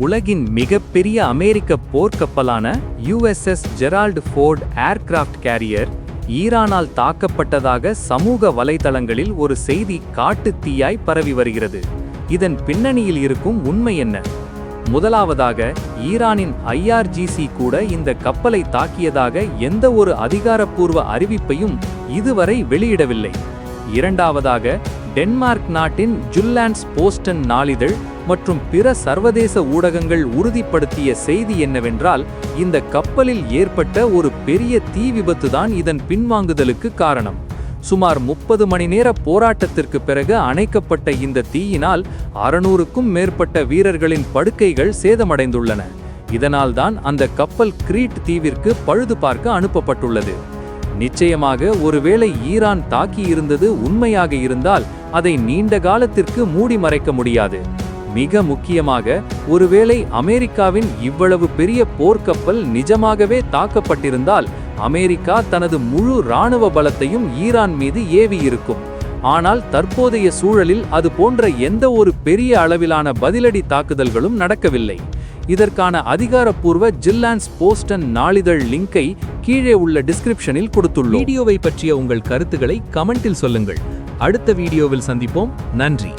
உலகின் மிகப்பெரிய அமெரிக்க போர்க்கப்பலான USS Gerald Ford aircraft carrier ஈரானால் தாக்கப்பட்டதாக சமூக வலைதளங்களில் ஒரு செய்தி காட்டுத் தீயாய் பரவி வருகிறது. இதன் பின்னணியில் இருக்கும் உண்மை என்ன? முதலாவதாக, ஈரானின் IRGC கூட இந்த கப்பலை தாக்கியதாக எந்த ஒரு அதிகாரப்பூர்வ அறிவிப்பையும் இதுவரை வெளியிடவில்லை. இரண்டாவதாக, டென்மார்க் நாட்டின் ஜுல்லாண்ட்ஸ் போஸ்டன் நாளிதழ் மற்றும் பிற சர்வதேச ஊடகங்கள் உறுதிப்படுத்திய செய்தி என்னவென்றால், இந்த கப்பலில் ஏற்பட்ட ஒரு பெரிய தீ விபத்துதான் இதன் பின்வாங்குதலுக்கு காரணம். சுமார் 30 மணி நேர போராட்டத்திற்கு பிறகு அணைக்கப்பட்ட இந்த தீயினால் 600க்கும் மேற்பட்ட வீரர்களின் படுக்கைகள் சேதமடைந்துள்ளன. இதனால்தான் அந்த கப்பல் கிரீட் தீவிற்கு பழுது பார்க்க அனுப்பப்பட்டுள்ளது. நிச்சயமாக, ஒருவேளை ஈரான் தாக்கியிருந்தது உண்மையாக இருந்தால் அதை நீண்ட காலத்திற்கு மூடி மறைக்க முடியாது. மிக முக்கியமாக, ஒருவேளை அமெரிக்காவின் இவ்வளவு பெரிய போர்க்கப்பல் நிஜமாகவே தாக்கப்பட்டிருந்தால் அமெரிக்கா தனது முழு இராணுவ பலத்தையும் ஈரான் மீது ஏவியிருக்கும். ஆனால் தற்போதைய சூழலில் அது போன்ற எந்த ஒரு பெரிய அளவிலான பதிலடி தாக்குதல்களும் நடக்கவில்லை. இதற்கான அதிகாரப்பூர்வ ஜில்லாண்ட்ஸ் போஸ்டன் நாளிதழ் லிங்கை கீழே உள்ள டிஸ்கிரிப்ஷனில் கொடுத்துள்ளோம். வீடியோவை பற்றிய உங்கள் கருத்துக்களை கமெண்டில் சொல்லுங்கள். அடுத்த வீடியோவில் சந்திப்போம். நன்றி.